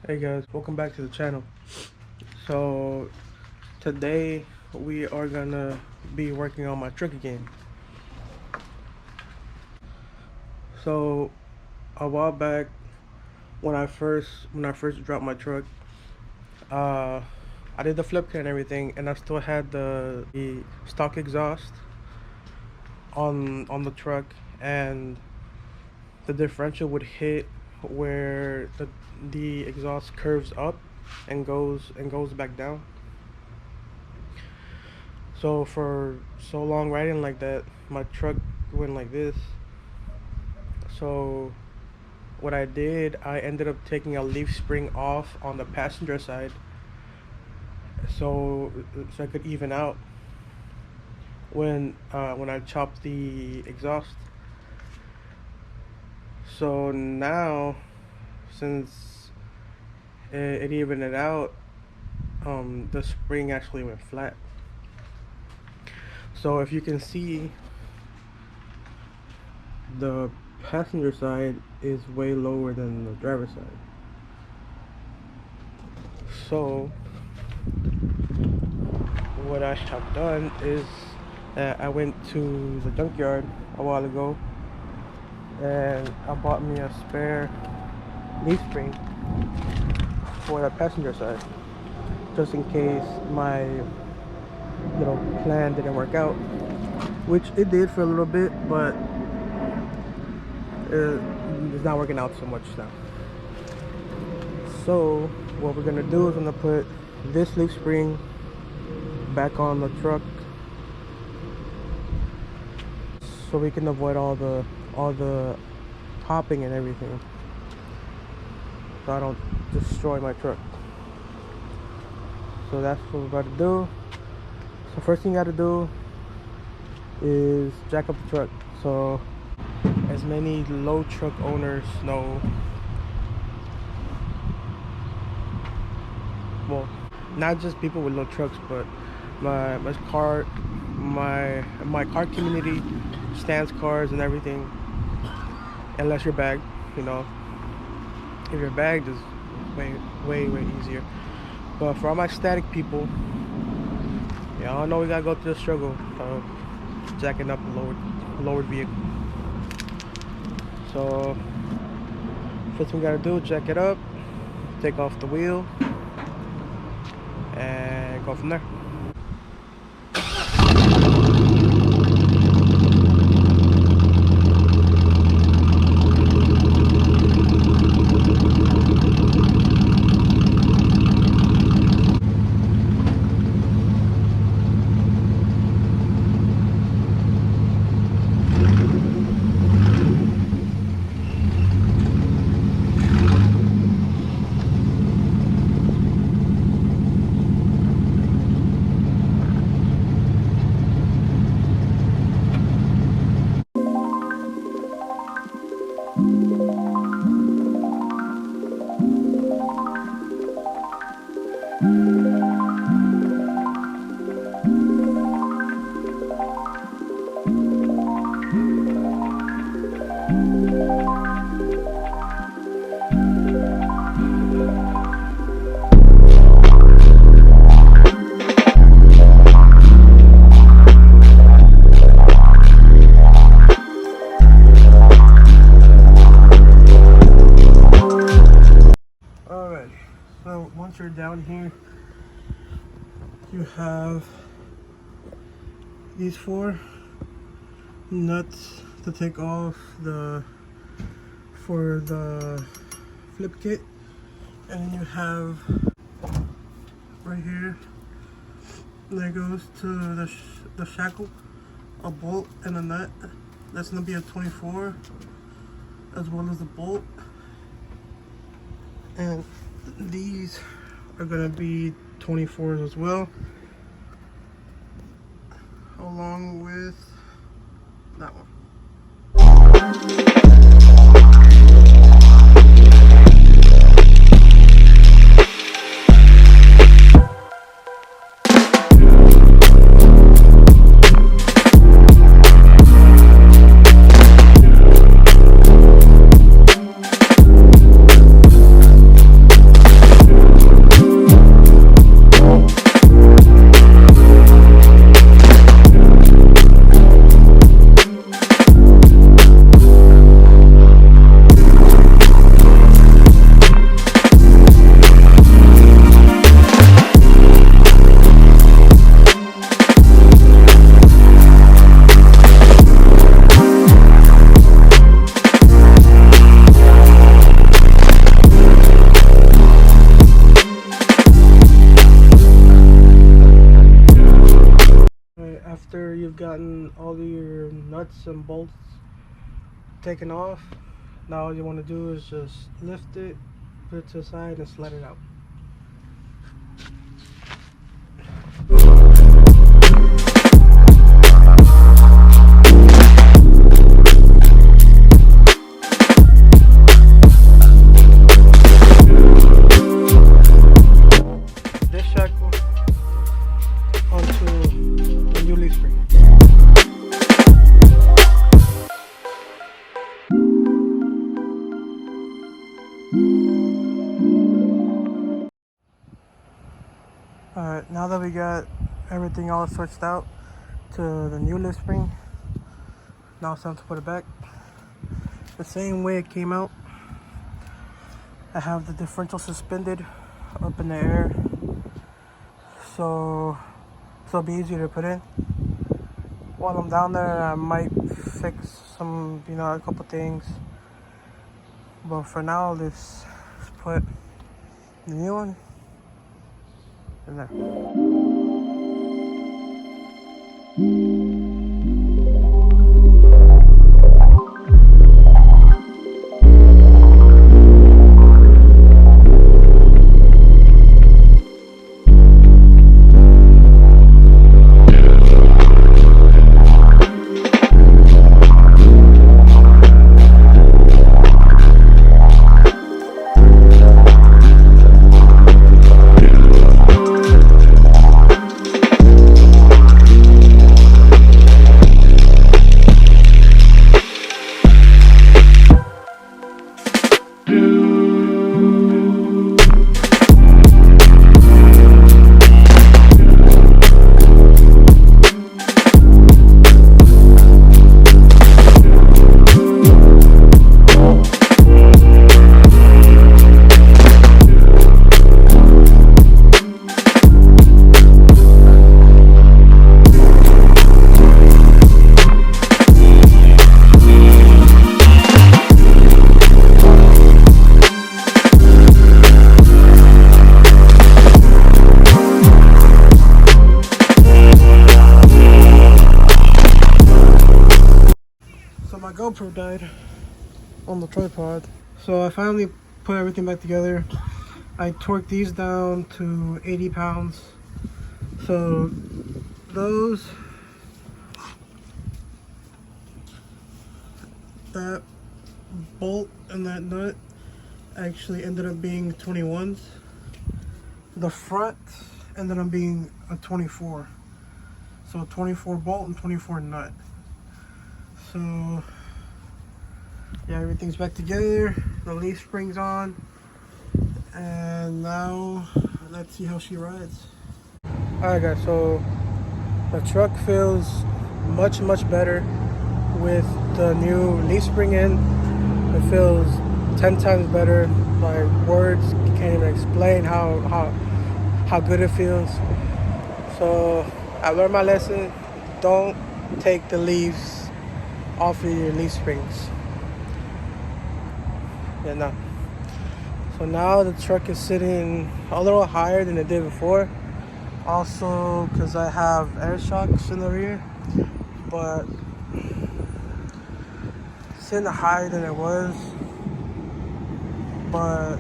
Hey guys, welcome back to the channel. So today we are gonna be working on my truck again. So a while back when I first dropped my truck, uh I did the flip kit and everything, and I still had the stock exhaust on the truck, and the differential would hit where the exhaust curves up and goes back down. So for so long riding like that, my truck went like this. So what I did, I ended up taking a leaf spring off on the passenger side, so I could even out when I chopped the exhaust. So now, since it evened it out, the spring actually went flat. So if you can see, the passenger side is way lower than the driver's side. So what I have done is I went to the junkyard a while ago and I bought me a spare leaf spring for the passenger side, just in case my plan didn't work out, which it did for a little bit, but it's not working out so much now. So what we're gonna do is I'm gonna put this leaf spring back on the truck so we can avoid all the hopping and everything, so I don't destroy my truck. So that's what we're about to do. So first thing you gotta do is jack up the truck. So as many low truck owners know, well, not just people with low trucks, but my car community stands cars and everything, unless you're bagged. If you're bagged, is way easier. But for all my static people, I know we gotta go through the struggle of jacking up a lowered vehicle. So first thing we gotta do, jack it up, take off the wheel, and go from there. Alright, so once you're down here, you have these 4 nuts to take off for the flip kit, and then you have right here that goes to the shackle, a bolt and a nut. That's gonna be a 24, as well as the bolt, and these are gonna be 24s as well, along with that one. all your nuts and bolts taken off. Now all you want to do is just lift it, put it to the side, and slide it out. This shackle onto the new leaf spring. Alright, now that we got everything all switched out to the new lift spring, now it's time to put it back the same way it came out. I have the differential suspended up in the air, so it'll be easier to put in. While I'm down there, I might fix some, a couple things, but for now, let's put the new one in there. My GoPro died on the tripod, so I finally put everything back together. I torqued these down to 80 pounds, so that bolt and that nut actually ended up being 21s. The front ended up being a 24, so 24 bolt and 24 nut. So yeah, everything's back together, the leaf spring's on, and now let's see how she rides. Alright guys, so the truck feels much better with the new leaf spring in. It feels 10 times better. My words can't even explain how good it feels. So I learned my lesson. Don't take the leaves off of your leaf springs. Yeah, no. So now the truck is sitting a little higher than it did before. Also, because I have air shocks in the rear, but it's sitting higher than it was. But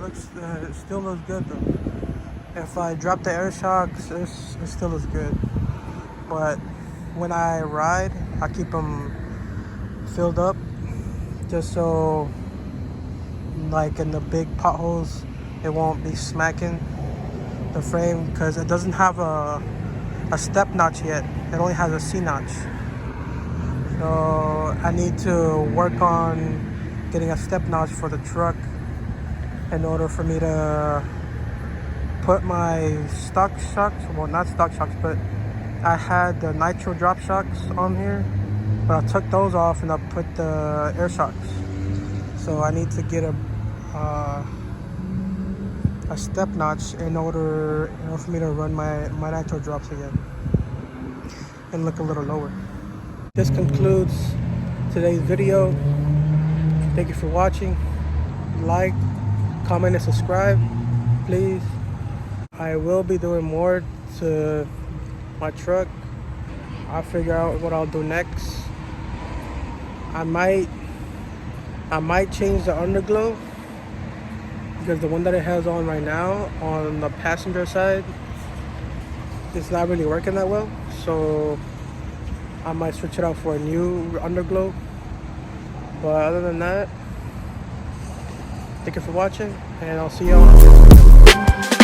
it still looks good though. If I drop the air shocks, it still looks good. But when I ride, I keep them filled up just so, like in the big potholes, it won't be smacking the frame, because it doesn't have a step notch yet. It only has a C notch. So I need to work on getting a step notch for the truck in order for me to put my stock shocks, well not stock shocks, but I had the nitro drop shocks on here, but I took those off and I put the air shocks. So I need to get a step notch in order for me to run my nitro drops again and look a little lower. This concludes today's video. Thank you for watching. Like, comment, and subscribe, please. I will be doing more to my truck. I'll figure out what I'll do next. I might change the underglow because the one that it has on right now on the passenger side it's not really working that well. So I might switch it out for a new underglow. But other than that, thank you for watching, and I'll see y'all on the next video.